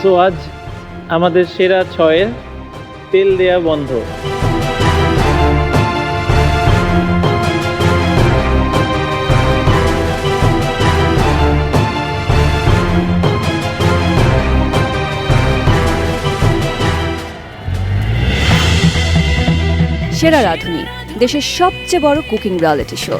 So আজ আমাদের সেরা 6-এর তেল দেয়া বন্ধ। সেরা রাঁধুনি, দেশের সবচেয়ে বড় কুকিং রিয়ালিটি শো।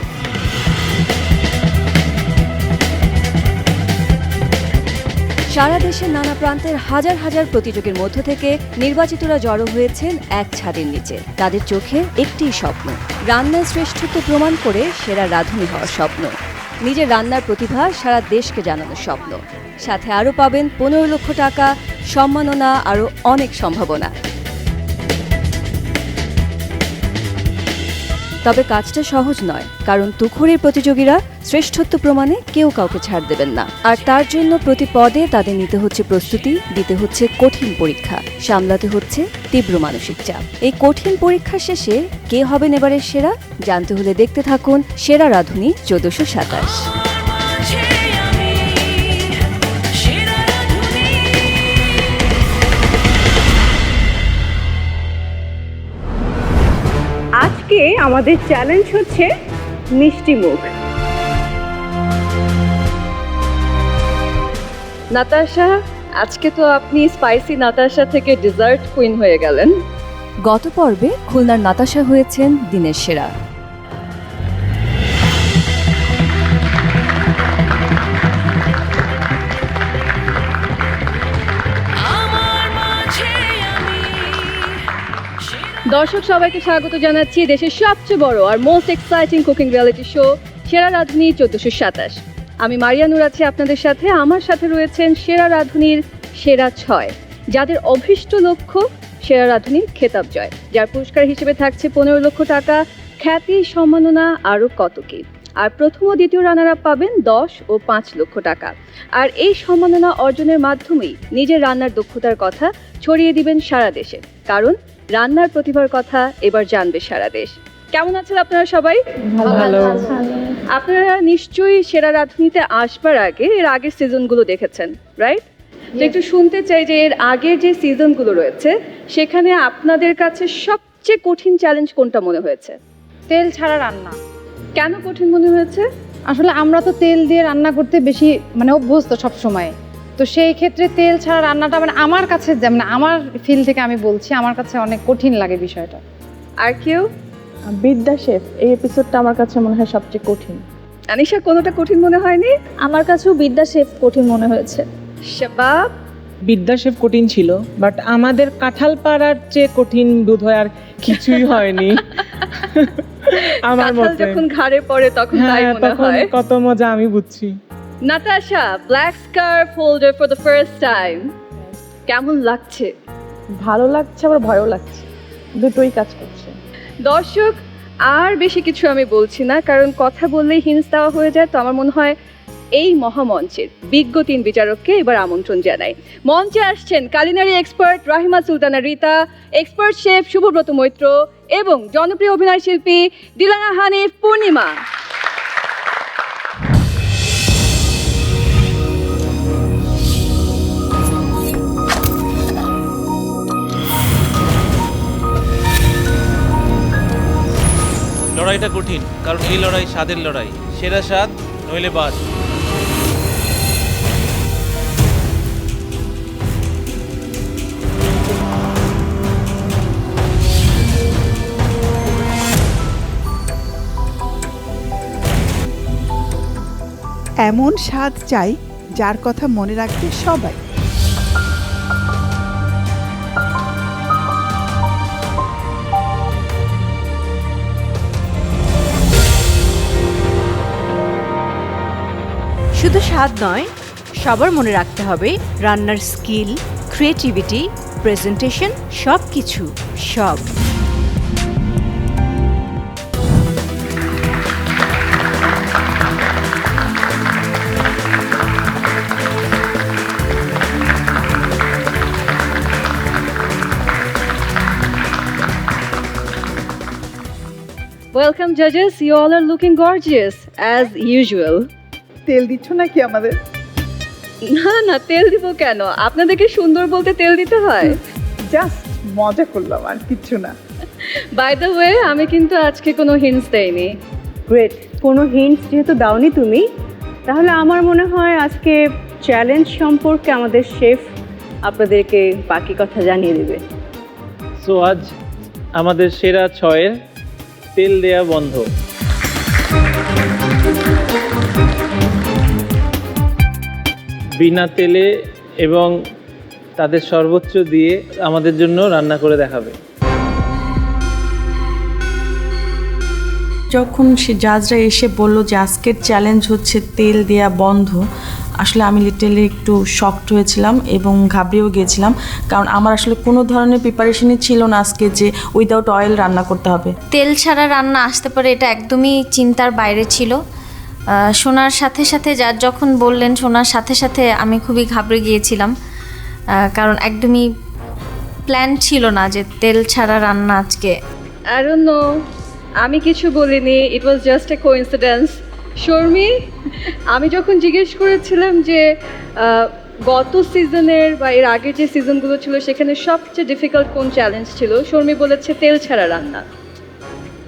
সারা দেশের নানা প্রান্তের হাজার হাজার প্রতিযোগীর মধ্য থেকে নির্বাচিতরা জড়ো হয়েছেন এক ছাদের নিচে। তাদের চোখে একটিই স্বপ্ন, রান্নার শ্রেষ্ঠত্ব প্রমাণ করে সেরা রাঁধুনি হওয়ার স্বপ্ন, নিজের রান্নার প্রতিভা সারা দেশকে জানানোর স্বপ্ন। সাথে আরও পাবেন 15 লক্ষ টাকা, সম্মাননা, আরও অনেক সম্ভাবনা। তবে কাজটা সহজ নয়, কারণ তুখোড়ের প্রতিযোগীরা শ্রেষ্ঠত্ব প্রমাণে কেউ কাউকে ছাড় দেবেন না। আর তার জন্য প্রতি পদে তাদের নিতে হচ্ছে প্রস্তুতি, দিতে হচ্ছে কঠিন পরীক্ষা, সামলাতে হচ্ছে তীব্র মানসিক চাপ। এই কঠিন পরীক্ষা শেষে কে হবেন এবারের সেরা, জানতে হলে দেখতে থাকুন সেরা রাঁধুনি 1427। আজকে আমাদের চ্যালেঞ্জ হচ্ছে মিষ্টি মুখ। নাতাশা, আজকে তো আপনি স্পাইসি নাতাশা থেকে ডেজার্ট কুইন হয়ে গেলেন। গত পর্বে খুলনার নাতাশা হয়েছেন দিনের সেরা। দর্শক সবাইকে স্বাগত জানাচ্ছি দেশের সবচেয়ে বড় আর most exciting cooking reality show Sera Radhuni 1427। আমি মারিয়া নূর আছি আপনাদের সাথে। আমার সাথে রয়েছেন সেরা রাঁধুনির সেরা 6, যাদের অভীষ্ট লক্ষ্য সেরা রাঁধুনির খেতাব জয়, যার পুরস্কার হিসেবে থাকছে 15 লক্ষ টাকা, খ্যাতি, সম্মাননা, আরও কত কি। আর প্রথম ও দ্বিতীয় রানার আপ পাবেন 10 ও 5 লক্ষ টাকা। আর এই সম্মাননা অর্জনের মাধ্যমেই নিজের রান্নার দক্ষতার কথা ছড়িয়ে দিবেন সারা দেশে, কারণ রান্নার প্রতিভার কথা এবার জানবে সারা দেশ। কেমন আছেন আপনারা সবাই? ভালো। আপনারা নিশ্চয়ই সেরা রাঁধুনিতে আসবার আগে এর আগের সিজনগুলো দেখেছেন, রাইট? তো একটু শুনতে চাই যে এর আগের যে সিজনগুলো রয়েছে সেখানে আপনাদের কাছে সবচেয়ে কঠিন চ্যালেঞ্জ কোনটা মনে হয়েছে? তেল ছাড়া রান্না। কেন কঠিন মনে হয়েছে? আসলে আমরা তো তেল দিয়ে রান্না করতে বেশি অভ্যস্ত সব সময়, তো সেই ক্ষেত্রে তেল ছাড়া রান্নাটা আমার কাছে যেমন আমার ফিল থেকে আমি বলছি, আমার কাছে অনেক কঠিন লাগে বিষয়টা। আর কেউ? বিদ্যা শেফ, এই এপিসোডটা আমার কাছে মনে হয় সবচেয়ে কঠিন। আনিশা, কোনোটা কঠিন মনে হয়নি? আমার কাছেও বিদ্যা শেফ কঠিন মনে হয়েছে। শাবাব? বিদ্যা শেফ কঠিন ছিল, বাট আমাদের কাঁঠাল পাড়ার চেয়ে কঠিন বোধ হয় আর কিছুই হয়নি। আমার মতে যখন ঘাড়ে পড়ে তখন তাই মনে হয়। কত মজা আমি বুঝছি। Natasha, black scarf holder for the first time, কেমন লাগছে? ভালো লাগছে, আবার ভয়ও লাগছে, দুটোই কাজ করছে। দর্শক, আর বেশি কিছু আমি বলছি না, কারণ কথা বললেই হিন্টস দেওয়া হয়ে যায়। তো আমার মনে হয় এই মহামঞ্চের বিজ্ঞ 3 বিচারককে এবার আমন্ত্রণ জানাই। মঞ্চে আসছেন culinary expert Rahima Sultana Rita, expert chef Shubhabrata Maitra এবং জনপ্রিয় অভিনয় শিল্পী দিলানা হানিফ পূর্ণিমা। লড়াইটা কঠিন, কারণ এই লড়াই স্বাদের লড়াই। সেরা স্বাদ নইলে বাদ। এমন স্বাদ চাই যার কথা মনে রাখবে সবাই। শুধু স্বাদ নয়, সবার মনে রাখতে হবে রান্নার স্কিল, ক্রিয়েটিভিটি, প্রেজেন্টেশন, সব কিছু, সব। Welcome judges, you all are looking gorgeous as usual. তেল দিচ্ছ নাকি আমাদের? না না, তেল দিব কেন? আপনাদেরকে সুন্দর বলতে তেল দিতে হয়? জাস্ট মজা করলাম, আর কিচ্ছু না। বাই দ্য ওয়ে, আমি কিন্তু আজকে কোনো হিন্টস দেইনি। গ্রেট, কোনো হিন্টস যেহেতু দাওনি তুমি, তাহলে আমার মনে হয় আজকে চ্যালেঞ্জ সম্পর্কে আমাদের শেফ আপনাদেরকে বাকি কথা জানিয়ে দেবে। সো আজ আমাদের সেরা 6-এর তেল দেয়া বন্ধ। বিনা তেলে এবং তাদের সর্বোচ্চ দিয়ে আমাদের জন্য রান্না করে দেখাবে। যখন সে জাজরা এসে বলল যে আজকের চ্যালেঞ্জ হচ্ছে তেল দেয়া বন্ধ, আসলে আমি লিটারালি একটু শকড হয়েছিলাম এবং ঘাবড়েও গিয়েছিলাম, কারণ আমার আসলে কোনো ধরনের প্রিপারেশনই ছিল না আজকে যে উইদাউট অয়েল রান্না করতে হবে। তেল ছাড়া রান্না আসতে পারে এটা একদমই চিন্তার বাইরে ছিল। শোনার সাথে সাথে যখন বললেন, শোনার সাথে সাথে আমি খুবই ঘাবড়ে গিয়েছিলাম, কারণ একদমই প্ল্যান ছিল না যে তেল ছাড়া রান্না আজকে। I don't know, আমি কিছু বলিনি, ইট was just a coincidence. Sharmi, আমি যখন জিজ্ঞেস করেছিলাম যে গত সিজনের বা এর আগের যে সিজনগুলো ছিল সেখানে সবচেয়ে ডিফিকাল্ট কোন চ্যালেঞ্জ ছিল, শর্মি বলেছে তেল ছাড়া রান্না।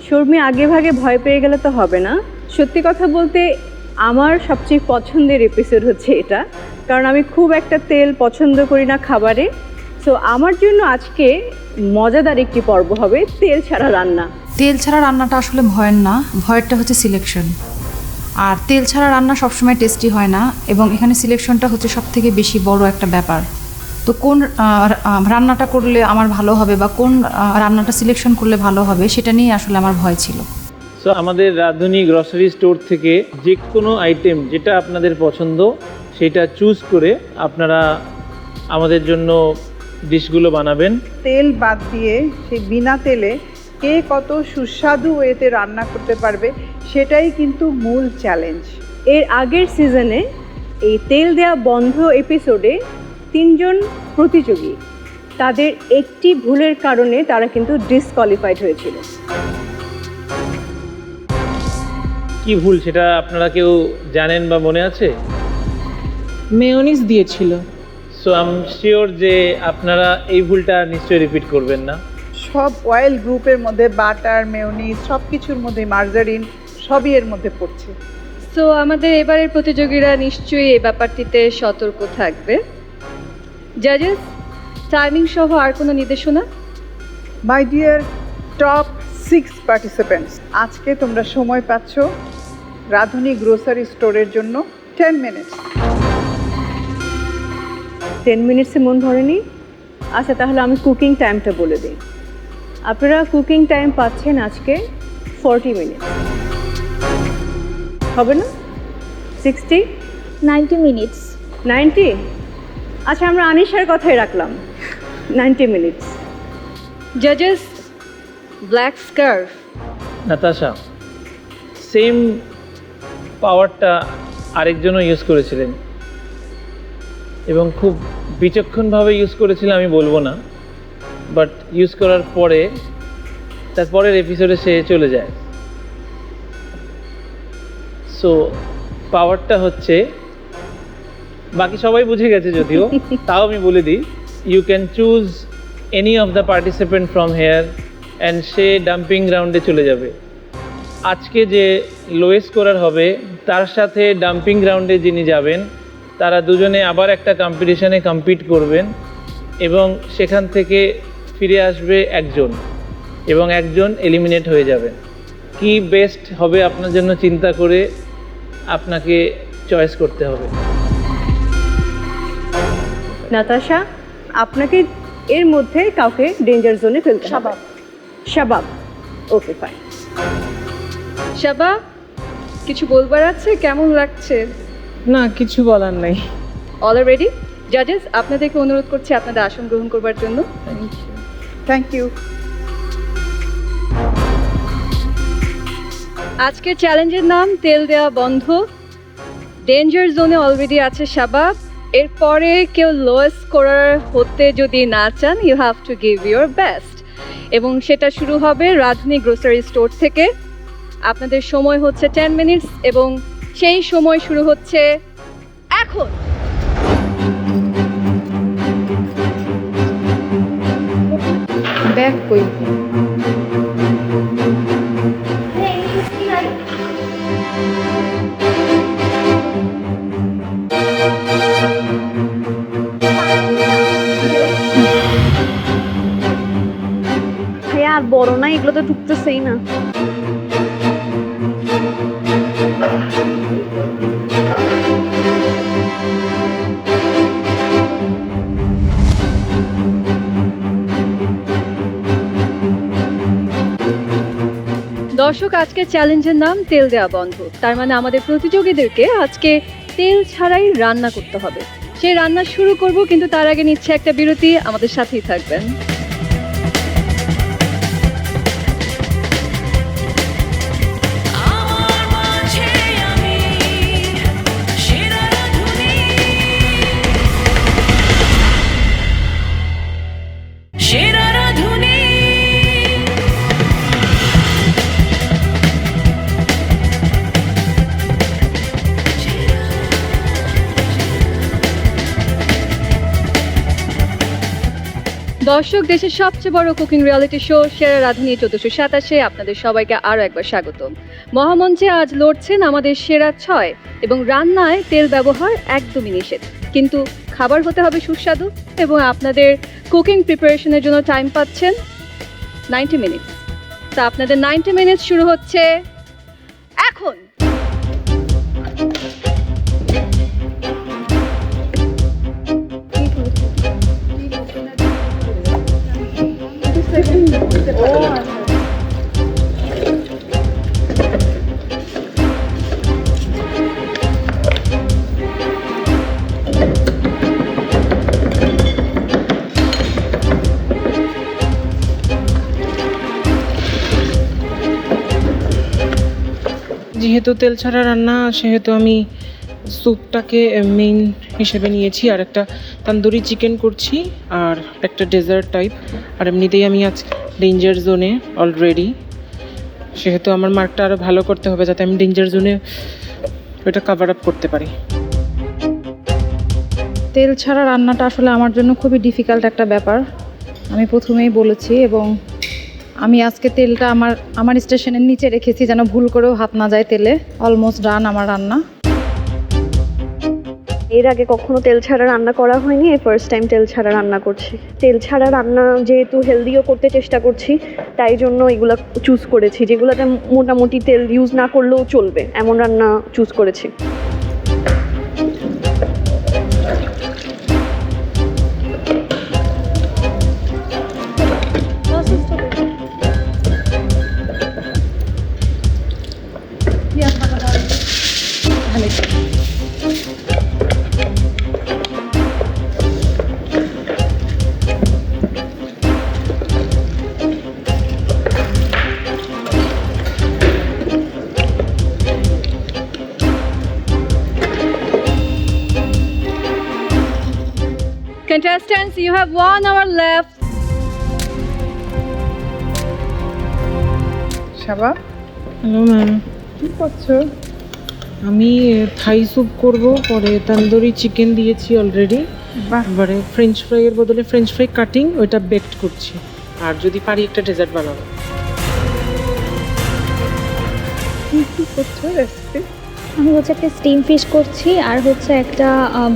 শর্মি আগে ভাগে ভয় পেয়ে গেলে তো হবে না। সত্যি কথা বলতে আমার সবচেয়ে পছন্দের এপিসোড হচ্ছে এটা, কারণ আমি খুব একটা তেল পছন্দ করি না খাবারে। সো আমার জন্য আজকে মজাদার একটি পর্ব হবে তেল ছাড়া রান্না। তেল ছাড়া রান্নাটা আসলে ভয়ের না, ভয়েরটা হচ্ছে সিলেকশন। আর তেল ছাড়া রান্না সবসময় টেস্টি হয় না, এবং এখানে সিলেকশনটা হচ্ছে সবথেকে বেশি বড় একটা ব্যাপার। তো কোন রান্নাটা করলে আমার ভালো হবে বা কোন রান্নাটা সিলেকশন করলে ভালো হবে সেটা নিয়ে আসলে আমার ভয় ছিল। সো আমাদের রাঁধুনি গ্রসারি স্টোর থেকে যে কোনো আইটেম যেটা আপনাদের পছন্দ সেটা চুজ করে আপনারা আমাদের জন্য ডিশগুলো বানাবেন। তেল বাদ দিয়ে সেই বিনা তেলে কে কত সুস্বাদু ওয়েতে রান্না করতে পারবে সেটাই কিন্তু মূল চ্যালেঞ্জ। এর আগের সিজনে এই তেল দেয়া বন্ধ এপিসোডে 3 জন প্রতিযোগী, তাদের একটি ভুলের কারণে তারা কিন্তু ডিসকোয়ালিফাইড হয়েছিল। কি ভুল সেটা আপনারা কেউ জানেন বা মনে আছে? মেয়োনিজ দিয়েছিল। সো আই এম শিওর যে আপনারা এই ভুলটা নিশ্চয়ই রিপিট করবেন না। সব অয়েল গ্রুপের মধ্যে বাটার, মেয়োনিজ সব কিছুর মধ্যে, মার্জারিন সবই এর মধ্যে পড়ছে। সো আমাদের এবারের প্রতিযোগীরা নিশ্চয়ই এই ব্যাপারটিতে সতর্ক থাকবে। জাজেস, টাইমিং সহ আর কোনো নির্দেশনা? মাই ডিয়ার টপ 6 পার্টিসিপেন্টস, আজকে তোমরা সময় পাচ্ছ রাঁধুনি গ্রোসারি স্টোরের জন্য 10 মিনিটস। 10 মিনিটসে মন ভরেনি? আচ্ছা, তাহলে আমি কুকিং টাইমটা বলে দিই। আপনারা কুকিং টাইম পাচ্ছেন আজকে 40 মিনিট। হবে না? 60, 90 মিনিটস। 90? আচ্ছা, আমরা আনিশার কথাই রাখলাম 90 মিনিটস। জাজেস, ব্ল্যাক স্কার্ফ। নাতাশা, সেম পাওয়ারটা আরেকজনও ইউজ করেছিলেন এবং খুব বিচক্ষণভাবে ইউজ করেছিলেন আমি বলবো না, বাট ইউজ করার পরে তারপরের এপিসোডে সে চলে যায়। সো পাওয়ারটা হচ্ছে, বাকি সবাই বুঝে গেছে যদিও, তাও আমি বলে দিই, you can choose any of the participant from here and সে ডাম্পিং গ্রাউন্ডে চলে যাবে। আজকে যে লোয়েস্ট স্কোরার হবে তার সাথে ডাম্পিং গ্রাউন্ডে যিনি যাবেন তারা দুজনে আবার একটা কম্পিটিশনে কম্পিট করবেন এবং সেখান থেকে ফিরে আসবে একজন এবং একজন এলিমিনেট হয়ে যাবেন। কি বেস্ট হবে আপনার জন্য চিন্তা করে আপনাকে চয়েস করতে হবে। নাতাশা, আপনাকে এর মধ্যে কাউকে ডেঞ্জার জোনে ফেলতে হবে। শাবাব। ওকে, ফাইন। শাবা, কিছু বলবার আছে? কেমন লাগছে? না, কিছু বলার নাই। অল আর রেডি? জাজেস, আপনাদেরকে অনুরোধ করছি আপনাদের আসন গ্রহণ করবার জন্য। Thank you. আজকের চ্যালেঞ্জের নাম তেল দেওয়া বন্ধ। ডেঞ্জার জোনে অলরেডি আছে শাবাব। এরপরে কেউ লোয়েস্ট স্কোরার হতে যদি না চান, you have to give your best, এবং সেটা শুরু হবে রাঁধুনি গ্রোসারি স্টোর থেকে। আপনাদের সময় হচ্ছে 10 মিনিটস এবং সেই সময় শুরু হচ্ছে এখন। একই। ভাইয়া আর বড় না, এগুলো তো ঢুকতেছেই না। দর্শক, আজকে চ্যালেঞ্জের নাম তেল দেওয়া বন্ধ। তার মানে আমাদের প্রতিযোগীদেরকে আজকে তেল ছাড়াই রান্না করতে হবে। সেই রান্না শুরু করব, কিন্তু তার আগে নিচ্ছে একটা বিরতি। আমাদের সাথেই থাকবেন। দর্শক, দেশের সবচেয়ে বড় cooking reality show Sera Radhuni 1427 আপনাদের সবাইকে আরও একবার স্বাগত। মহামঞ্চে আজ লড়ছেন আমাদের সেরা 6, এবং রান্নায় তেল ব্যবহার একদমই নিষেধ, কিন্তু খাবার হতে হবে সুস্বাদু। এবং আপনাদের কুকিং প্রিপারেশনের জন্য টাইম পাচ্ছেন 90 মিনিটস। তা আপনাদের 90 মিনিটস শুরু হচ্ছে এখন। যেহেতু তেল ছাড়া রান্না, সেহেতু আমি স্যুপটাকে মেইন হিসেবে নিয়েছি, আর একটা তন্দুরি চিকেন করছি, আর একটা ডেজার্ট টাইপ। আর এমনিতেই আমি আজ ডেঞ্জার জোনে অলরেডি, সেহেতু আমার মার্কটা আরও ভালো করতে হবে যাতে আমি ডেঞ্জার জোনে ওটা কভার আপ করতে পারি। তেল ছাড়া রান্নাটা আসলে আমার জন্য খুবই ডিফিকাল্ট একটা ব্যাপার, আমি প্রথমেই বলেছি। এবং আমি আজকে তেলটা আমার স্টেশনের নিচে রেখেছি যেন ভুল করেও হাত না যায় তেলে। অলমোস্ট ডান আমার রান্না। এর আগে কখনো তেল ছাড়া রান্না করা হয়নি, এই ফার্স্ট টাইম তেল ছাড়া রান্না করছি। তেল ছাড়া রান্না যেহেতু হেলদিও করতে চেষ্টা করছি, তাই জন্য এগুলো চুজ করেছি, যেগুলোতে মোটামুটি তেল ইউজ না করলেও চলবে এমন রান্না চুজ করেছি। Contestants, you have 1 hour left. Shaba, hello ma'am, কি করছো? আমি থাই স্যুপ করব, পরে তন্দুরি চিকেন দিয়েছি অলরেডি, এবারে ফ্রেঞ্চ ফ্রাইয়ের বদলে ফ্রেঞ্চ ফ্রাই কাটিং, ওইটা বেকড করছি, আর যদি পারি একটা ডেজার্ট বানাবো। কি করছো রেসিপি? আমি হচ্ছে একটা স্টিম ফিশ করছি, আর হচ্ছে একটা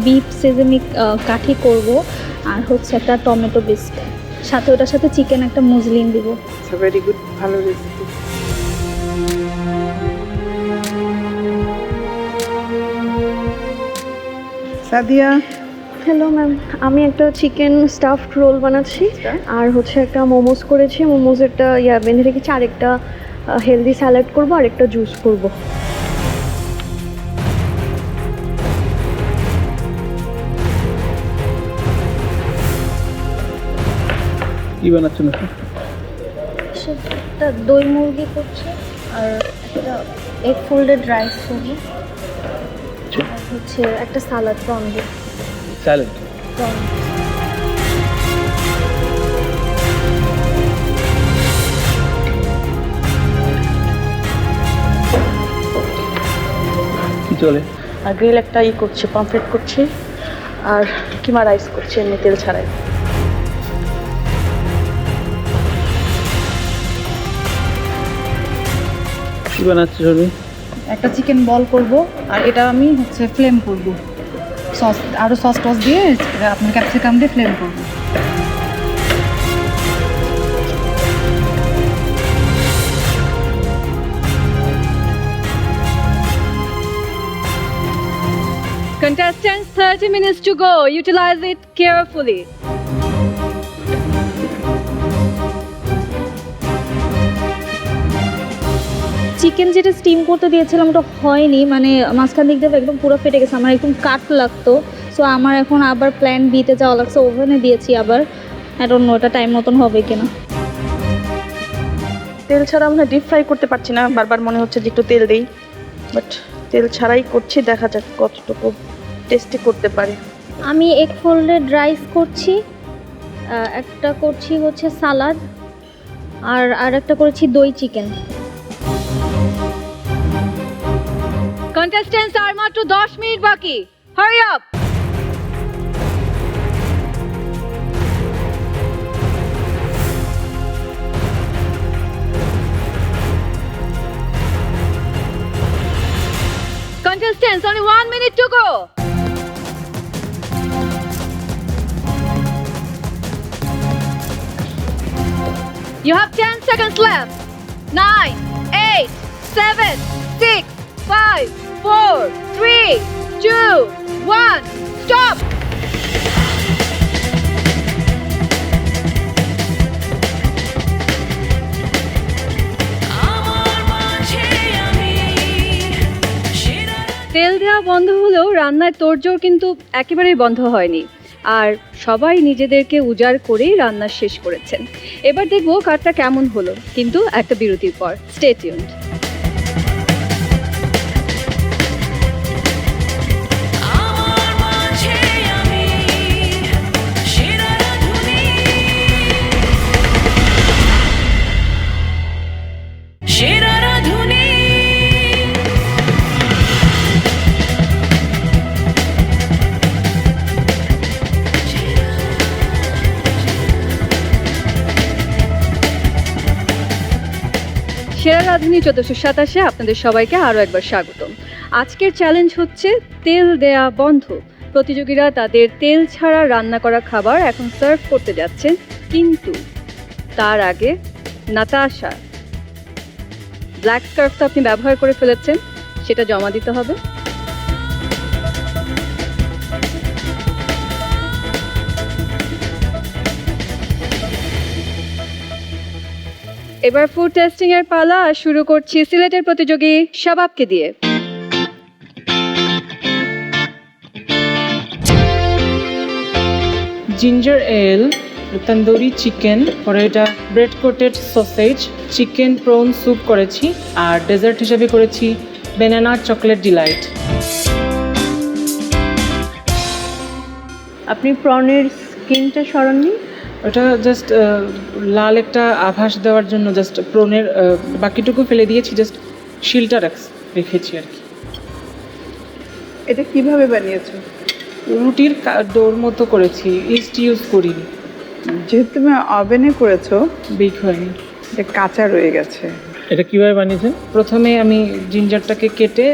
বিফ সেজেমিক কাঠি করব, আর হচ্ছে একটা টমেটো বিস্ক, সাথে ওটার সাথে চিকেন একটা মুসলিম দিব। আচ্ছা, ভেরি গুড, ভালো রেসিপি। সাদিয়া, হ্যালো ম্যাম, আমি একটা চিকেন স্টাফড রোল বানাচ্ছি, আর হচ্ছে একটা মোমোস করেছি, মোমোসেরটা বেঁধে রেখেছি, আর একটা হেলদি স্যালাড করব, আর একটা জুস করব। কি বানাচ্ছ না? একটা দই মুরগি করছি, আর একটা এগ ফোল্ডেড রাইস করবো, আর হচ্ছে একটা সালাদ, প্রন দিয়ে। স্যালাড। কি চলে? আর গ্রিল একটা করছি, পমফ্রেট করছি, আর কিমা রাইস করছি এমনি তেল ছাড়াই। কি বানাচ্ছো শর্মি? একটা চিকেন বল করব, আর এটা আমি হচ্ছে ফ্লেম করব, সস আরও সস টস দিয়ে আপনার ক্যাপসিকাম দিয়ে ফ্লেম করব। Contestants, 30 minutes to go. Utilize it carefully. Chicken যেটা স্টিম করতে দিয়েছিলাম ওটা হয়নি, মানে মাঝখান দিক দিয়ে একদম পুরো ফেটে গেছে, আমার একদম কাট লাগতো। সো আমার এখন আবার প্ল্যান বিতে যাওয়া লাগছে, ওভেনে দিয়েছি আবার। আই ডোন্ট নো এটা টাইম মতন হবে কিনা। তেল ছাড়া আমরা ডিপ ফ্রাই করতে পারছি না, বারবার মনে হচ্ছে যে একটু তেল দেই, বাট তেল ছাড়াই করছি, দেখা যাক কতটুকু টেস্টি করতে পারি। আমি এগ ফোল্ডেড রাইস করছি, একটা করছি হচ্ছে সালাদ, আর একটা করেছি দই চিকেন। Contestants, আর মাত্র 10 মিনিট বাকি। Hurry up. Contestants, only 1 minute to go. You have 10 seconds left. 9, 8, 7, 6, 5, 4, 3, 2, 1. Stop. তেল দেওয়া বন্ধ হলেও রান্নার তোড়জোড় কিন্তু একেবারেই বন্ধ হয়নি, আর সবাই নিজেদেরকে উজাড় করেই রান্না শেষ করেছেন। এবার দেখবো কারটা কেমন হলো, কিন্তু একটা বিরতির পর। Stay tuned. সেরা রাঁধুনি 1427-এ আপনাদের সবাইকে আরও একবার স্বাগতম। আজকের চ্যালেঞ্জ হচ্ছে তেল দেয়া বন্ধ। প্রতিযোগীরা তাদের তেল ছাড়া রান্না করা খাবার এখন সার্ভ করতে যাচ্ছেন, কিন্তু তার আগে নাতাশা, ব্ল্যাক স্কার্ফ তো আপনি ব্যবহার করে ফেলেছেন, সেটা জমা দিতে হবে। এবার ফুড টেস্টিং এর পালা। শুরু করছি সিলেটের প্রতিযোগী শাবাবকে দিয়ে। জিঞ্জার এল, তন্দুরি চিকেন, পরে এটা bread coated sausage, chicken prawn soup করেছি, আর ডেজার্ট হিসেবে করেছি ব্যানানা চকলেট ডিলাইট। আপনি প্রনের স্কিনটা সরাননি? ওটা জাস্ট লাল একটা আভাস দেওয়ার জন্য জাস্ট প্রনের বাকিটুকু ফেলে দিয়েছি, জাস্ট শিলটা রেখেছি আর কি। এটা কিভাবে বানিয়েছো? রুটির ডোর মতো করেছি, ইস্ট ইউজ করিনি। যেহেতু তুমি ওভেনে করেছো, বেক হয়নি, এটা কাঁচা রয়ে গেছে। এটা কিভাবে বানিয়েছেন? প্রথমে আমি জিঞ্জারটাকে কেটে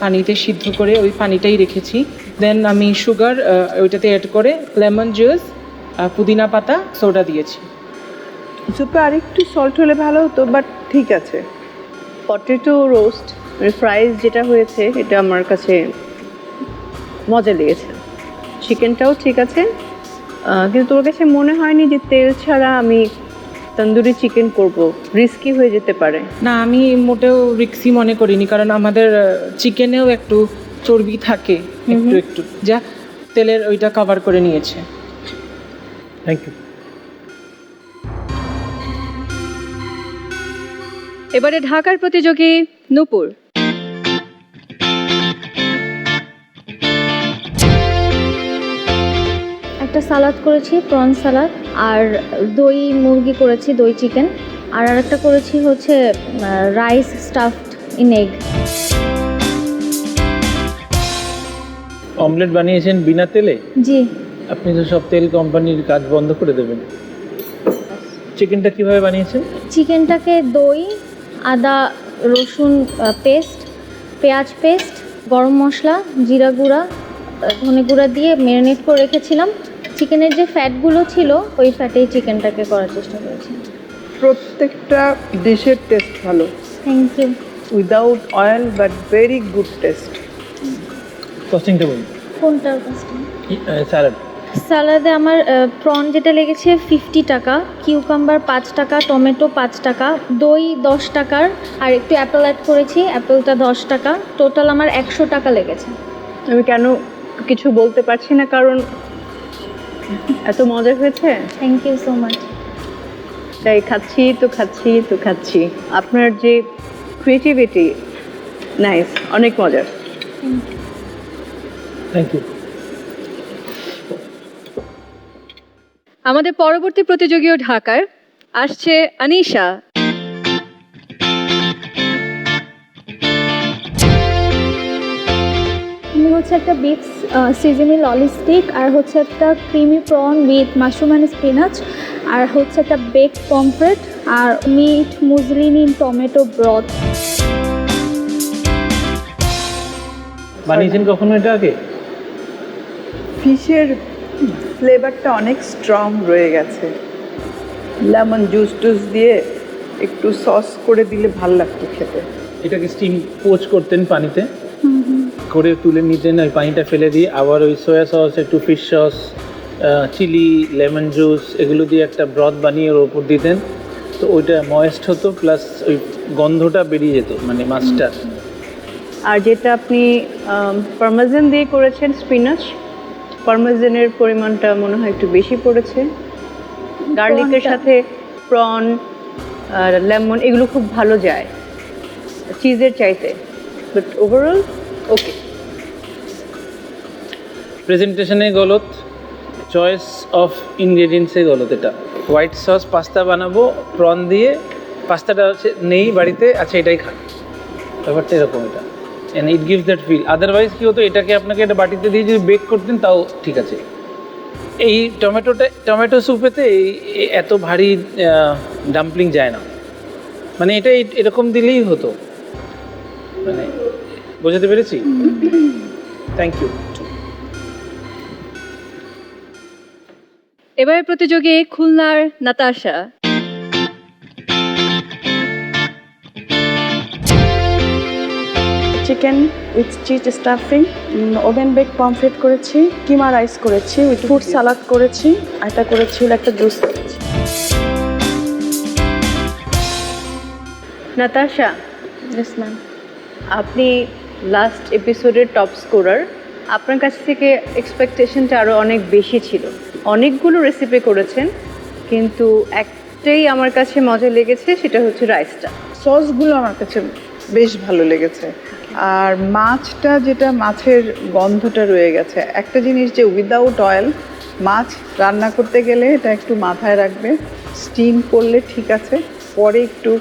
পানিতে সিদ্ধ করে ওই পানিটাই রেখেছি, দেন আমি সুগার ওইটাতে অ্যাড করে লেমন জুস, পুদিনা পাতা, সোডা দিয়েছি। সুপে আরেকটু সল্ট হলে ভালো হতো, বাট ঠিক আছে। পটেটো রোস্ট ফ্রাইজ যেটা হয়েছে এটা আমার কাছে মজা লেগেছে, চিকেনটাও ঠিক আছে, কিন্তু তোর কাছে মনে হয়নি যে তেল ছাড়া আমি তন্দুরি চিকেন করব, রিস্কি হয়ে যেতে পারে? না, আমি মোটেও রিস্কি মনে করিনি, কারণ আমাদের চিকেনেও একটু চর্বি থাকে, একটু একটু, যা তেলের ওইটা কভার করে নিয়েছে। Thank you. এবারে ঢাকার প্রতিযোগী নূপুর। একটা সালাদ করেছি, প্রন সালাদ, আর দই মুরগি করেছি, দই চিকেন, আর আরেকটা করেছি হচ্ছে rice stuffed in egg. Omelette বানিয়েছেন বিনা তেলে? জি। আপনি তো সব তেল কোম্পানির কাজ বন্ধ করে দেবেন। চিকেনটা কিভাবে বানিয়েছেন? চিকেনটাকে দই, আদা রসুন পেস্ট, পেঁয়াজ পেস্ট, গরম মশলা, জিরা গুঁড়া, ধনে গুঁড়া দিয়ে ম্যারিনেট করে রেখেছিলাম। চিকেনের যে ফ্যাটগুলো ছিল ওই ফ্যাটেই চিকেনটাকে করার চেষ্টা করেছি। প্রত্যেকটা ডিশের টেস্ট ভালো, thank you. Without oil but very good taste. কস্টিংটা বলুন। কোনটার কাজটা? স্যালাড। স্যালাডে আমার প্রন যেটা লেগেছে 50 টাকা, কিউকাম্বার 5 টাকা, টমেটো 5 টাকা, দই 10 টাকার, আর একটু অ্যাপেল অ্যাড করেছি, অ্যাপেলটা 10 টাকা, টোটাল আমার 100 টাকা লেগেছে। আমি কেন কিছু বলতে পারছি না, কারণ এত মজা হয়েছে। Thank you so much. তাই খাচ্ছি তো খাচ্ছি তো খাচ্ছি। আপনার যে ক্রিয়েটিভিটি, নাইস, অনেক মজার। Thank you. আমাদের পরবর্তী প্রতিযোগীও ঢাকার, আসছে আনিশা। আমি হচ্ছে একটা বিফ সিজনি ললি স্টিক, আর হচ্ছে একটা creamy prawn with mushroom and spinach, আর হচ্ছে একটা বেক পমফ্রেট, আর meat muslin in tomato broth. বানিয়েছেন কখনো এটা আগে? ফিশের ফ্লেভারটা অনেক স্ট্রং রয়ে গেছে, লেমন জুস টুস দিয়ে একটু সস করে দিলে ভাল লাগতো খেতে। এটাকে স্টিম পোচ করতেন পানিতে, করে তুলে নিতেন, ওই পানিটা ফেলে দিয়ে আবার ওই সয়া সস, একটু fish sauce, chilli, lemon juice এগুলো দিয়ে একটা ব্রথ বানিয়ে ওর ওপর দিতেন, তো ওইটা ময়েস্ট হতো, প্লাস ওই গন্ধটা বেরিয়ে যেত, মানে মাছটার। আর যেটা আপনি পারমেজান দিয়ে করেছেন স্পিনাচ, পারমেজানের পরিমাণটা মনে হয় একটু বেশি পড়েছে। গার্লিকের সাথে প্রন আর লেমন এগুলো খুব ভালো যায় চিজের চাইতে, বাট ওভারঅল ওকে। প্রেজেন্টেশনে গলত, চয়েস অফ ইনগ্রেডিয়েন্টসে গলত। এটা হোয়াইট সস পাস্তা বানাবো প্রন দিয়ে, পাস্তাটা হচ্ছে নেই বাড়িতে, আচ্ছা এটাই খান, ব্যাপারটা এরকম। এটা and it gives that feel. Otherwise কী হতো, এটাকে আপনাকে একটা বাটিতে দিয়ে যদি বেক করতেন তাও ঠিক আছে। এই টমেটো স্যুপেতে এই এত ভারী ডাম্পলিং যায় না, মানে এটা এরকম দিলেই হতো, মানে বোঝাতে পেরেছি? Thank you. এবারের প্রতিযোগী খুলনার Natasha. Chicken with cheese stuffing, oven bake pomfret করেছি, কিমা রাইস করেছি, উইথ ফ্রুট সালাদ করেছি, আর এটা করেছি একটা জুস করেছি। Natasha, yes ma'am. আপনি লাস্ট এপিসোডের টপ স্কোরার, আপনার কাছ থেকে এক্সপেকটেশনটা আরও অনেক বেশি ছিল। অনেকগুলো রেসিপি করেছেন, কিন্তু একটাই আমার কাছে মজা লেগেছে, সেটা হচ্ছে রাইসটা। সসগুলো আমার কাছে বেশ ভালো লেগেছে, আর মাছটা যেটা মাছের গন্ধটা রয়ে গেছে। একটা জিনিস যে উইদাউট অয়েল মাছ রান্না করতে গেলে এটা একটু মাথায় রাখবে, স্টিম করলে ঠিক আছে, পরে একটু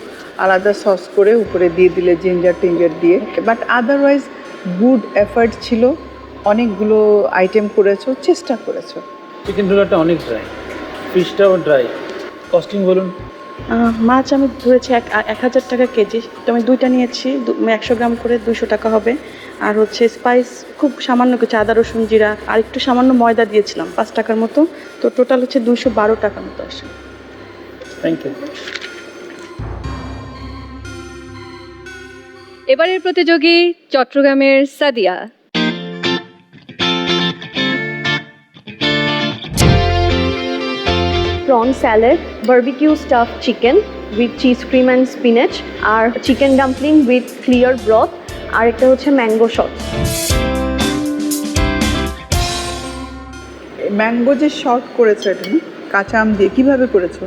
আলাদা সস করে উপরে দিয়ে দিলে জিঞ্জার টিঞ্জার দিয়ে, বাট আদারওয়াইজ গুড এফার্ট ছিল। অনেকগুলো আইটেম করেছো, চেষ্টা করেছো। চিকেন রোলাটা অনেক ড্রাই, ফিশটাও ড্রাই। কস্টিং বলুন। মাছ আমি ধরেছি 1000 টাকা কেজি, তো আমি দুইটা নিয়েছি, 100 গ্রাম করে 200 টাকা হবে। আর হচ্ছে স্পাইস খুব সামান্য কিছু, আদা রসুন জিরা আর একটু সামান্য ময়দা দিয়েছিলাম 5 টাকার মতো, তো টোটাল হচ্ছে 212 টাকার মতো আসে। Thank you. এবারের প্রতিযোগী চট্টগ্রামের Sadia. prawn salad, barbecue stuffed chicken with cheese cream and spinach, R chicken dumpling with clear broth, আর একটা হচ্ছে ম্যাঙ্গো শট। ম্যাঙ্গো যে শর্ট করেছো, এটা না কাঁচা আম দিয়ে কিভাবে করেছো?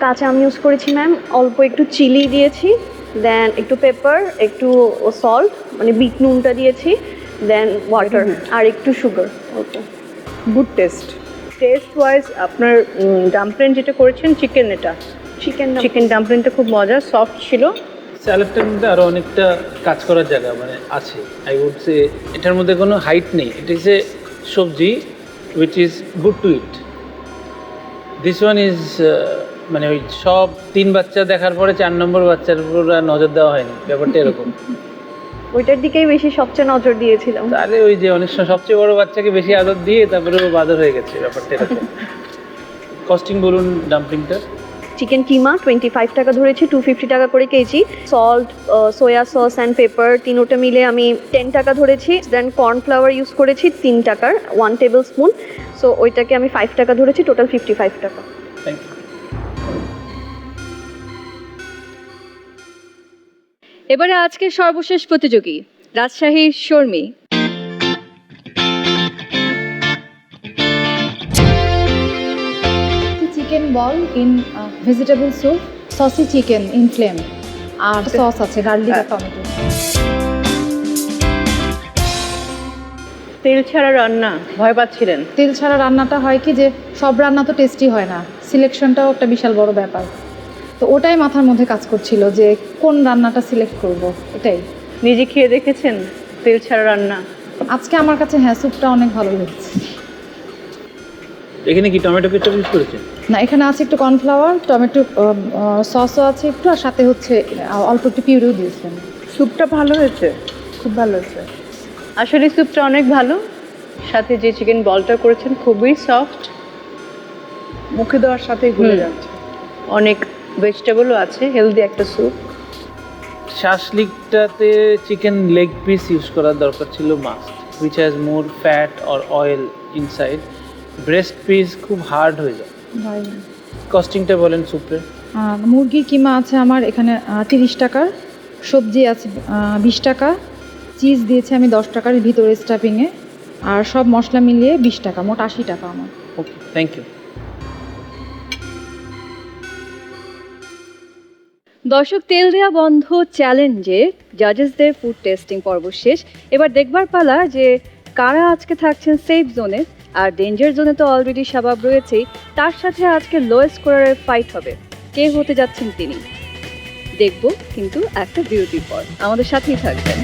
কাঁচা আম ইউজ করেছি ম্যাম, অল্প একটু চিলি দিয়েছি, দেন একটু পেপার, একটু সল্ট মানে বিট নুনটা দিয়েছি, দেন ওয়াটার আর একটু সুগার। ওকে, গুড টেস্ট। টেস্ট ওয়াইজ আপনার ডাম্পলিং যেটা করেছেন চিকেন, এটা চিকেন ডাম্পলিংটা খুব মজা, সফট ছিল। স্যালাডটার মধ্যে আরও অনেকটা কাজ করার জায়গা মানে আছে। আই উড সে এটার মধ্যে কোনো হাইট নেই, ইট is a sabzi which is good to eat. This one is মানে ওই সব 3 বাচ্চা দেখার পরে 4 নম্বর বাচ্চার উপর আর নজর দেওয়া হয়নি, ব্যাপারটা এরকম। ওইটার দিকেই বেশি সবচেয়ে নজর দিয়েছিলাম। তাহলে ওই যে অনেক সময় সবচেয়ে বড় বাচ্চাকে বেশি আদর দিয়ে তারপরে ও বাদর হয়ে গেছে, ব্যাপারটা এরকম। কস্টিং বলুন ডাম্পলিংটা। চিকেন কিমা 25 টাকা ধরেছি, 250 টাকা করে কেজি। Salt, soya sauce and pepper তিনোটা মিলে আমি 10 টাকা ধরেছি। দেন কর্নফ্লাওয়ার ইউজ করেছি 3 টাকার 1 টেবিল স্পুন। সো ওইটাকে আমি 5 টাকা ধরেছি, টোটাল 55 টাকা। Thank you. এবারে আজকের সর্বশেষ প্রতিযোগী রাজশাহীর Sharmi. Chicken ball in vegetable soup, saucy chicken in flame, আর সস আছে গার্লিক আর টমেটো। তেল ছাড়া রান্না, ভয় পাচ্ছিলেন? তেল ছাড়া রান্নাটা হয় কি যে সব রান্না তো টেস্টি হয় না, সিলেকশনটাও একটা বিশাল বড় ব্যাপার। তো ওটাই মাথার মধ্যে কাজ করছিল যে কোন রান্নাটা সিলেক্ট করব, এটাই। নিজে খেয়ে দেখেছেন তেল ছাড়া রান্না? আজকে আমার কাছে হ্যাঁ স্যুপটা অনেক ভালো লেগেছে। এখানে কি টমেটো কেচাপ ইউজ করেছেন? না, এখানে আছে একটু কর্নফ্লাওয়ার, টমেটো সসও আছে একটু, আর সাথে হচ্ছে অল্প একটু পিউরিও দিয়েছেন। স্যুপটা ভালো হয়েছে, খুব ভালো হয়েছে। আসলে স্যুপটা অনেক ভালো, সাথে যে চিকেন বলটা করেছেন খুবই সফট, মুখে দেওয়ার সাথেই গলে যাচ্ছে। অনেক ভেজিটেবলও আছে, হেলদি একটা স্যুপ। শাসলিকটাতে চিকেন লেগ পিস ইউজ করার দরকার ছিল must, which has more fat or oil inside. Breast piece খুব হার্ড হয়ে যায়। কস্টিংটা বলেন স্যুপের। মুরগির কিমা আছে আমার এখানে 30 টাকার, সবজি আছে 20 টাকা, চিজ দিয়েছি আমি 10 টাকার ভিতরে স্টাফিংয়ে, আর সব মশলা মিলিয়ে 20 টাকা, মোট 80 টাকা আমার। ওকে, থ্যাংক ইউ। দর্শক, তেল দেওয়া বন্ধ চ্যালেঞ্জে জাজেসদের ফুড টেস্টিং পর্ব শেষ। এবার দেখবার পালা যে কারা আজকে থাকছেন সেফ জোনে, আর ডেঞ্জার জোনে তো অলরেডি শাবাব রয়েছেই, তার সাথে আজকে লোয়েস্ট স্কোরারের ফাইট হবে। কে হতে যাচ্ছেন তিনি দেখব, কিন্তু একটা বিরতির পর। আমাদের সাথেই থাকবেন।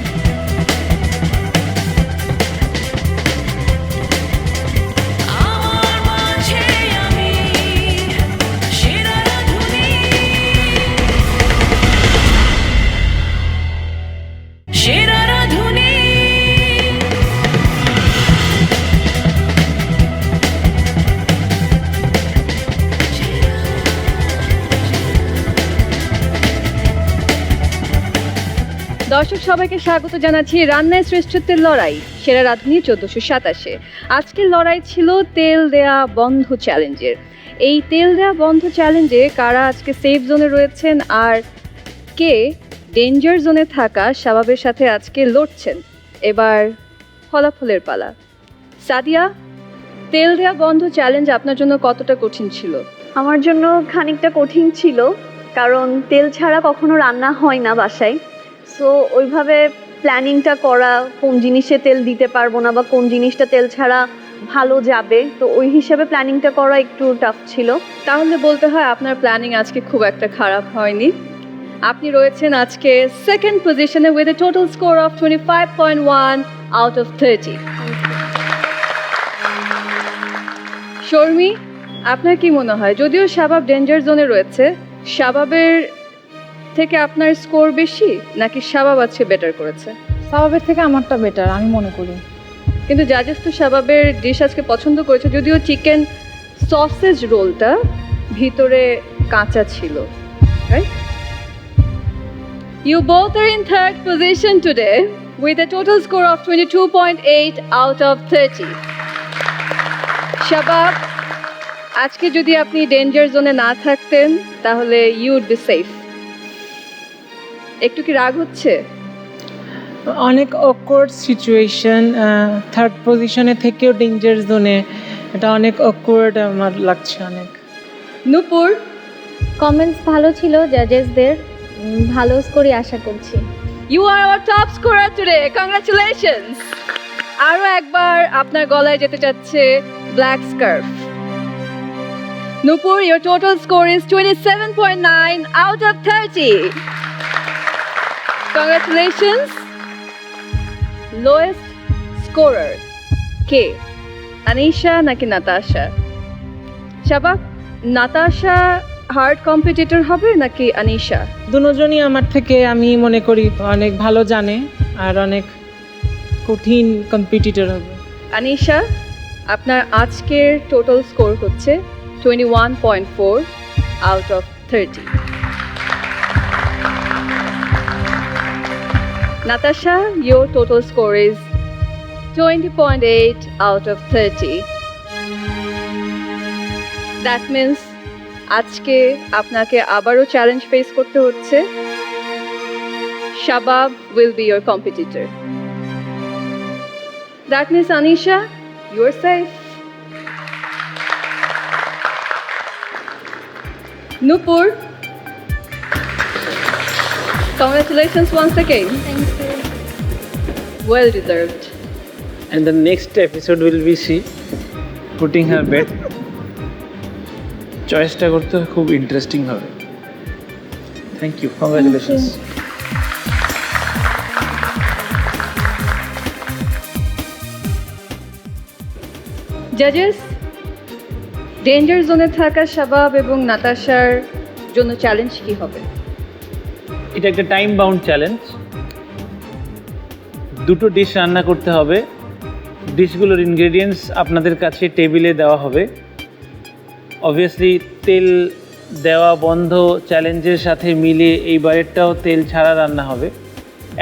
দর্শক সবাইকে স্বাগত জানাচ্ছি রান্নায় শ্রেষ্ঠত্বের লড়াই সেরা রাঁধুনি 1427-এ। আজকের লড়াই ছিল তেল দেয়া বন্ধ চ্যালেঞ্জের। এই তেল দেয়া বন্ধ চ্যালেঞ্জে কারা আজকে সেফ জোনে রয়েছেন আর কে ডেঞ্জার জোনে থাকা শাবাবের সাথে আজকে লড়ছেন, এবার ফলাফলের পালা। সাদিয়া, তেল দেয়া বন্ধ চ্যালেঞ্জ আপনার জন্য কতটা কঠিন ছিল? আমার জন্য খানিকটা কঠিন ছিল, কারণ তেল ছাড়া কখনো রান্না হয় না বাসায়। সো ওইভাবে প্ল্যানিংটা করা, কোন জিনিসে তেল দিতে পারবো না বা কোন জিনিসটা তেল ছাড়া ভালো যাবে, তো ওই হিসাবে প্ল্যানিংটা করা একটু টাফ ছিল। তাহলে বলতে হয় আপনার প্ল্যানিং আজকে খুব একটা খারাপ হয়নি। আপনি রয়েছেন আজকে সেকেন্ড পজিশনে with a total score of 25.1 out of 30। Sharmi, আপনার কি মনে হয়, যদিও শাবাব ডেঞ্জার জোনে রয়েছে, শাবাবের থেকে আপনার স্কোর বেশি নাকি শাবাব আজকে বেটার করেছে? শাবাবের থেকে আমারটা বেটার আমি মনে করি, কিন্তু জাজেস তো শাবাবের ডিশ আজকে পছন্দ করেছে, যদিও চিকেন সসেজ রোলটা ভিতরে কাঁচা ছিল, right? You both are in third position today with a total score of 22.8 out of 30. শাবাব, আজকে যদি আপনি ডেঞ্জার জোনে না থাকতেন তাহলে you would be safe. একটু কি রাগ হচ্ছে? অনেক অকওয়ার্ড সিচুয়েশন, থার্ড পজিশনে থেকেও ডেঞ্জার জোনে, এটা অনেক অকওয়ার্ড আমার লাগছে অনেক। নূপুর, কমেন্টস ভালো ছিল জাজেসদের, ভালো স্কোরই আশা করছি। You are our top scorer today. Congratulations! আরো একবার আপনার গলায় যেতে চাচ্ছে black scarf. Nupur, your total score is 27.9 out of 30. Congratulations! Lowest scorer কে, আনিশা নাকি নাতাশা? শাবাব, নাতাশা হার্ড কম্পিটিটর হবে নাকি আনিশা? দুজনই আমার থেকে আমি মনে করি অনেক ভালো জানে আর অনেক কঠিন কম্পিটিটর হবে। আনিশা, আপনার আজকের টোটাল স্কোর হচ্ছে 21.4 out of 30। Natasha, your total score is 20.8 out of 30. That means আজকে আপনাকে আবারও চ্যালেঞ্জ ফেস করতে হচ্ছে। Shabab will be your competitor. That means Anisha, you're safe. Nupur, congratulations once again. Thank you. Well deserved. And the next episode will be she putting her bed. চয়েসটা করতে খুব interesting হবে। Thank you, congratulations. জাজেস, danger জোনে থাকা শাবাব এবং নাতাশার জন্য challenge কি হবে? এটা একটা টাইম বাউন্ড চ্যালেঞ্জ। দুটো ডিশ রান্না করতে হবে। ডিশগুলোর ইনগ্রেডিয়েন্টস আপনাদের কাছে টেবিলে দেওয়া হবে। অবভিয়াসলি তেল দেওয়া বন্ধ চ্যালেঞ্জের সাথে মিলিয়ে এইবারেরটাও তেল ছাড়া রান্না হবে।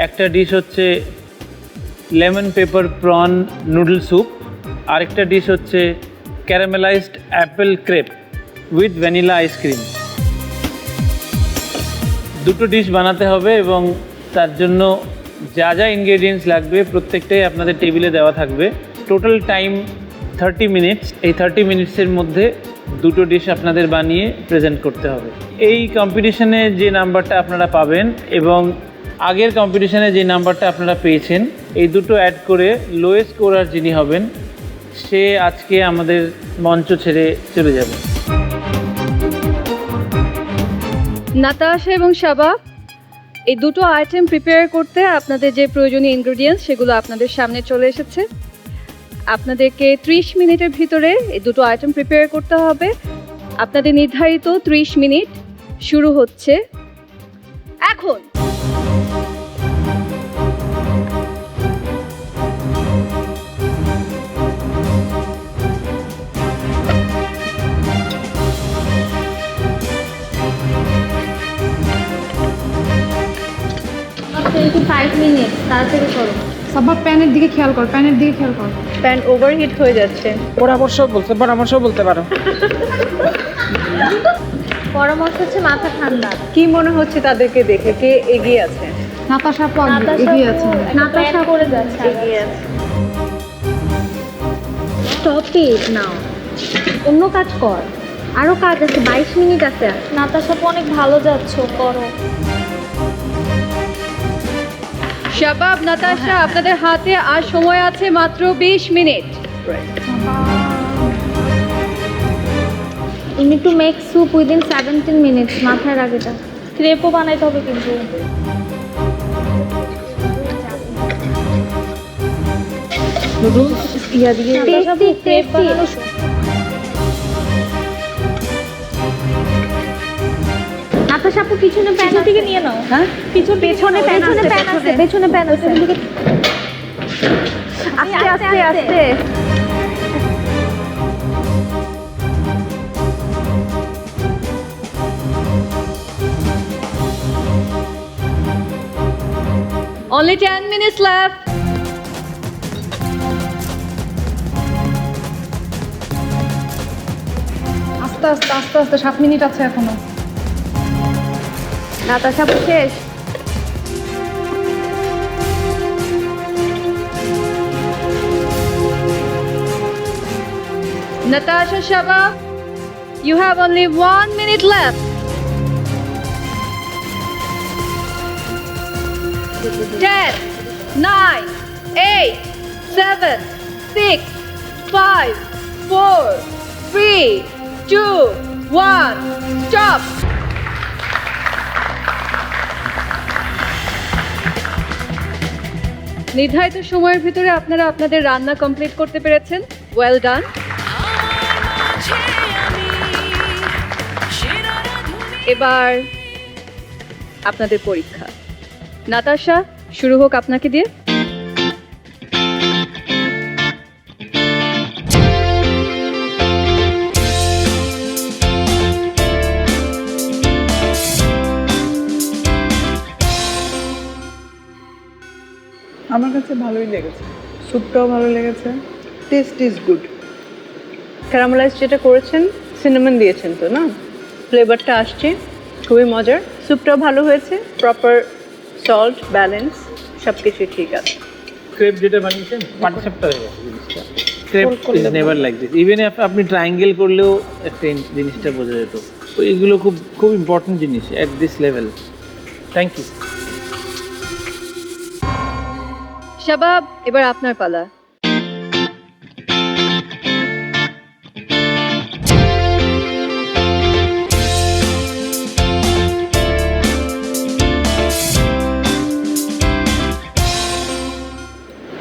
একটা ডিশ হচ্ছে lemon paper prawn noodle soup, আরেকটা ডিশ হচ্ছে caramelised Apple crepe with vanilla ice cream. দুটো ডিশ বানাতে হবে এবং তার জন্য যা যা ইনগ্রেডিয়েন্টস লাগবে প্রত্যেকটাই আপনাদের টেবিলে দেওয়া থাকবে। Total time 30 minutes. এই 30 মিনিটসের মধ্যে দুটো ডিশ আপনাদের বানিয়ে প্রেজেন্ট করতে হবে। এই কম্পিটিশনে যে নাম্বারটা আপনারা পাবেন এবং আগের কম্পিটিশনে যে নাম্বারটা আপনারা পেয়েছেন, এই দুটো অ্যাড করে লোয়েস্ট স্কোরার যিনি হবেন সে আজকে আমাদের মঞ্চ ছেড়ে চলে যাবে। নাতাশা এবং শাবাব, এই দুটো আইটেম প্রিপেয়ার করতে আপনাদের যে প্রয়োজনীয় ইনগ্রেডিয়েন্টস সেগুলো আপনাদের সামনে চলে এসেছে। আপনাদেরকে 30 মিনিটের ভিতরে এই দুটো আইটেম প্রিপেয়ার করতে হবে। আপনাদের নির্ধারিত 30 মিনিট শুরু হচ্ছে এখন। Up to 5 minutes, তাড়াতাড়ি করো। সাব্বা প্যানের দিকে খেয়াল কর, প্যানের দিকে খেয়াল কর। প্যান ওভারহিট হয়ে যাচ্ছে। পরামর্শ বলতে পারো। পরামর্শ হচ্ছে মাথা ঠান্ডা। কি মনে হচ্ছে তাদেরকে দেখে কে এগিয়ে আছে? নাতাশা আপু এগিয়ে আছে। নাতাশা করে যাচ্ছে, এগিয়ে আছে। স্টপ ইট নাও, অন্য কাজ কর, আরো কাজ আছে, 22 মিনিট আছে। নাতাশা অনেক ভালো যাচ্ছ, করো। শাবাব, নাতাশা, আপনাদের হাতে আর সময় আছে মাত্র 20 minute. You need to make soup within 17 minutes. মাথায় রাখ এটা। ক্রেপও বানাইতে হবে কিন্তু। নুডলস ইয়া দিয়ে ক্রেপ বানানো। নাতাশা আপু পিছনে প্যান থেকে নিয়ে নাও। হ্যাঁ, পেছনে প্যান আছে, পেছনে প্যান আছে। আস্তে আস্তে আস্তে। Only 10 minutes left. আস্তে আস্তে আস্তে আস্তে 7 মিনিট আছে এখনো। নাতাশা আপু শেষ। Natasha, Shabab, you have only 1 minute left. 10, 9, 8, 7, 6, 5, 4, 3, 2, 1, stop. নির্ধারিত সময়ের ভিতরে আপনারা আপনাদের রান্না কমপ্লিট করতে পেরেছেন। Well done. এবার আপনাদের পরীক্ষা। নাতাশা, শুরু হোক আপনাকে দিয়ে। আমার কাছে ভালোই লেগেছে, স্যুপটাও ভালো লেগেছে, টেস্ট ইজ গুড। ক্যারামেলাইজ যেটা করেছেন সিনামন দিয়েছেন তো না, ফ্লেভারটা আসছে, খুবই মজার। স্যুপটাও ভালো হয়েছে, প্রপার সল্ট ব্যালেন্স সব কিছুই ঠিক আছে। ক্রেপ যেটা বানিয়েছেন পাটিসাপটা হয়ে গেছে জিনিসটা। Crepe is never like this. Even আপনি ট্রায়াঙ্গেল করলেও একটা জিনিসটা বোঝা যেত। তো এগুলো খুব খুব ইম্পর্টেন্ট জিনিস at this level. Thank you. Shabab, এবার আপনার পালা।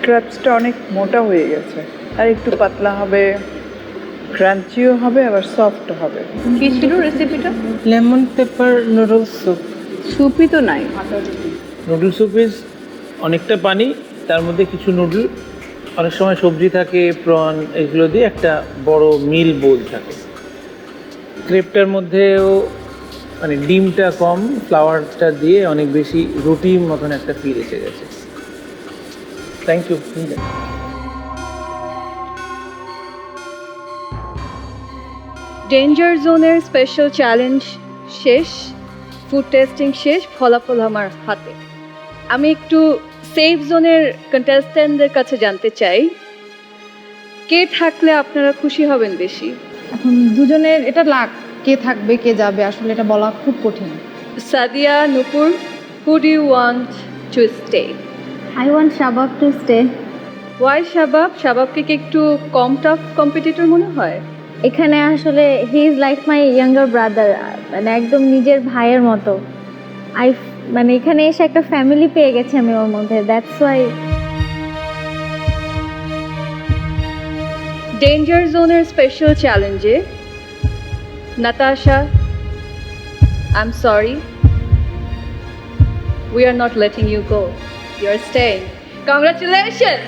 ক্র্যাবসটা অনেক মোটা হয়ে গেছে, আর একটু পাতলা হবে, ক্রাঞ্চিও হবে, আবার সফট হবে। কি ছিল রেসিপিটা? Lemon pepper noodles soup. স্যুপই তো নাই। নুডল স্যুপ ইজ অনেকটা পানি, তার মধ্যে কিছু নুডল, অনেক সময় সবজি থাকে, প্রন, এগুলো দিয়ে একটা বড় মিল বোল থাকে। ক্রেপটার মধ্যেও মানে ডিমটা কম, ফ্লাওয়ারটা দিয়ে অনেক বেশি রুটির মতন একটা ফিল এসে গেছে। Thank you. ডেঞ্জার জোনের স্পেশাল চ্যালেঞ্জ শেষ, ফুড টেস্টিং শেষ, ফলাফল আমার হাতে। আমি একটু সেফ জোনের কন্টেস্ট্যান্টদের কাছে জানতে চাই, কে থাকলে আপনারা খুশি হবেন বেশি? এখন দুজনের এটা লাগ, কে থাকবে কে যাবে আসলে এটা বলা খুব কঠিন। Sadia, Nupur, who do you want to stay? I want Shabab to stay. Why Shabab? শাবাবকে কি একটু কম টাফ কম্পিটিটর মনে হয়? এখানে আসলে he is like my younger brother, মানে একদম নিজের ভাইয়ের মতো। মানে এখানে এসে একটা ফ্যামিলি পেয়ে গেছে আমি ওর মধ্যে, দ্যাটস ওয়াই। ডেঞ্জার জোনের স্পেশাল চ্যালেঞ্জে Natasha, I am sorry, we are not letting you go, you are staying. Congratulations.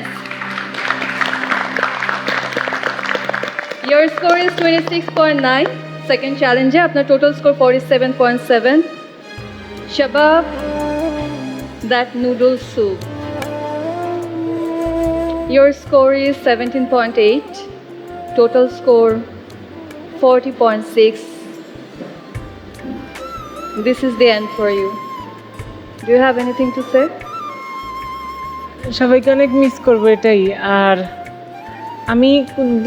Your score is 26.9. Second challenge apnar total score 47.7. Shabab, that noodle soup, your score is 17.8. Total score 40.6. This is the end for you. Do you have anything to say? সবাইকে অনেক miss করবো এটাই। আর আমি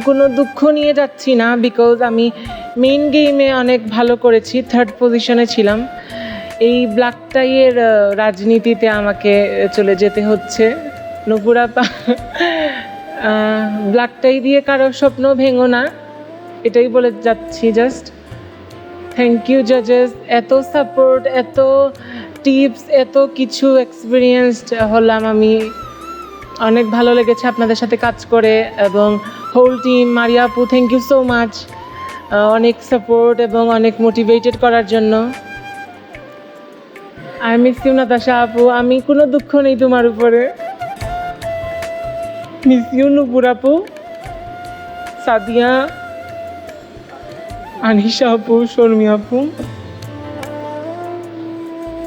কোনো দুঃখ নিয়ে যাচ্ছি না, বিকজ আমি মেইন গেমে অনেক ভালো করেছি, 3rd পজিশনে ছিলাম। এই ব্ল্যাক টাইয়ের রাজনীতিতে আমাকে চলে যেতে হচ্ছে। নুপুরা ব্ল্যাক টাই দিয়ে কারোর স্বপ্ন ভেঙো না, এটাই বলে যাচ্ছি জাস্ট। থ্যাংক ইউ জাজেস, এত সাপোর্ট, এত টিপস, এত কিছু এক্সপিরিয়েন্সড হলাম আমি। অনেক ভালো লেগেছে আপনাদের সাথে কাজ করে, এবং হোল টিম, মারিয়া আপু, থ্যাংক ইউ সো মাচ, অনেক সাপোর্ট এবং অনেক মোটিভেটেড করার জন্য। আই মিস ইউ নাতাশা আপু, আমি কোনো দুঃখ নেই তোমার উপরে। মিস ইউ নুপুর আপু, সাদিয়া, আনিশা আপু, শর্মি আপু।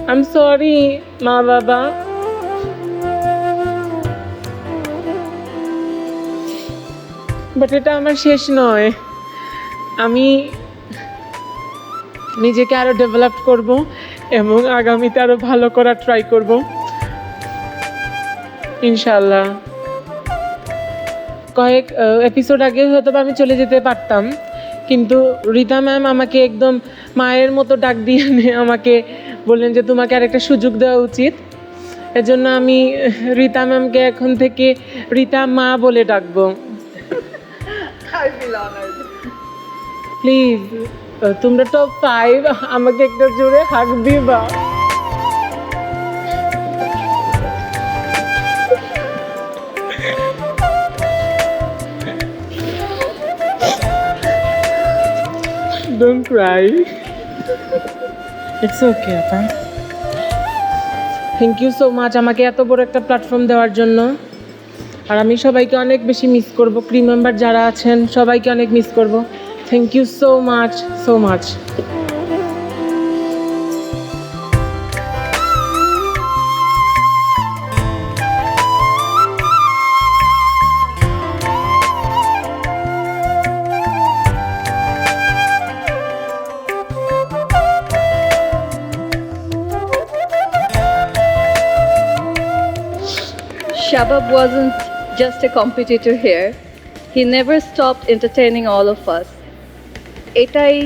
আই এম সরি মা বাবা। বাট এটা আমার শেষ নয়, আমি নিজেকে আরও ডেভেলপ করব এবং আগামীতে আরও ভালো করার ট্রাই করব ইনশাল্লাহ। কয়েক এপিসোড আগে হয়তো আমি চলে যেতে পারতাম, কিন্তু রীতা ম্যাম আমাকে একদম মায়ের মতো ডাক দিয়ে আমাকে বললেন যে তোমাকে আরেকটা সুযোগ দেওয়া উচিত। এজন্য আমি রীতা ম্যামকে এখন থেকে রীতা মা বলে ডাকবো। প্লিজ তোমরা টপ 5 আমাকে একটা জোরে হাক দিবা। Don't cry. ইটস ওকে আপা। থ্যাংক ইউ সো মাচ আমাকে এত বড় একটা প্ল্যাটফর্ম দেওয়ার জন্য। আর আমি সবাইকে অনেক বেশি মিস করব, ক্রি মেম্বার যারা আছেন সবাইকে অনেক মিস করব। Thank you so much, so much. Shabab wasn't just a competitor here. He never stopped entertaining all of us. Etai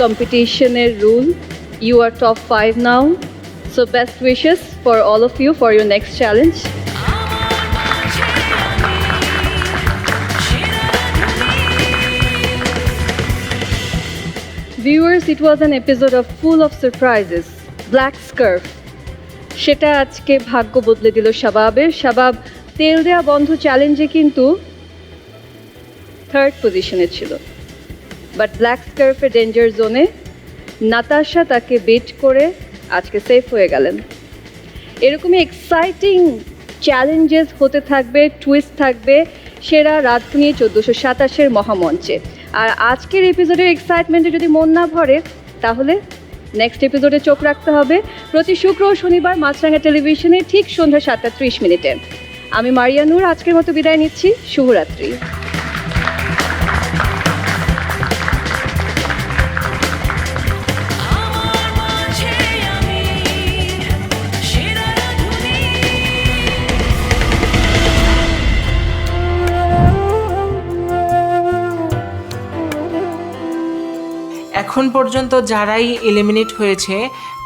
competitioner rule. You are top 5 now. So best wishes for all of you for your next challenge. Viewers, it was an episode of full of surprises. Black Scarf. সেটা আজকে ভাগ্য বদলে দিল শাবাবের। শাবাব তেল দেয়া বন্ধ চ্যালেঞ্জে কিন্তু 3rd পজিশনে ছিল, বাট ব্ল্যাক স্কার্ফের ডেঞ্জার জোনে নাতাশা তাকে বিট করে আজকে সেফ হয়ে গেলেন। এরকমই এক্সাইটিং চ্যালেঞ্জেস হতে থাকবে, টুইস্ট থাকবে সেরা রাধুনী 1427-এর মহামঞ্চে। আর আজকের এপিসোডের এক্সাইটমেন্টে যদি মন না ভরে তাহলে নেক্সট এপিসোডে চোখ রাখতে হবে প্রতি শুক্র ও শনিবার মাছরাঙা টেলিভিশনে ঠিক সন্ধ্যা 7:30 আমি মারিয়া নূর আজকের মতো বিদায় নিচ্ছি। শুভরাত্রি। এখন পর্যন্ত যারাই এলিমিনেট হয়েছে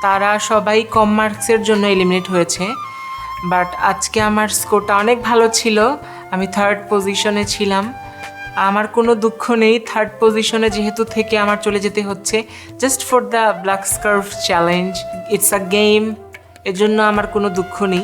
তারা সবাই কম মার্কসের জন্য এলিমিনেট হয়েছে, বাট আজকে আমার স্কোরটা অনেক ভালো ছিল। আমি 3rd পজিশনে ছিলাম। আমার কোনো দুঃখ নেই 3rd পজিশনে যেহেতু থেকে আমার চলে যেতে হচ্ছে, just for the black scarf challenge. It's a game, এজন্য আমার কোনো দুঃখ নেই।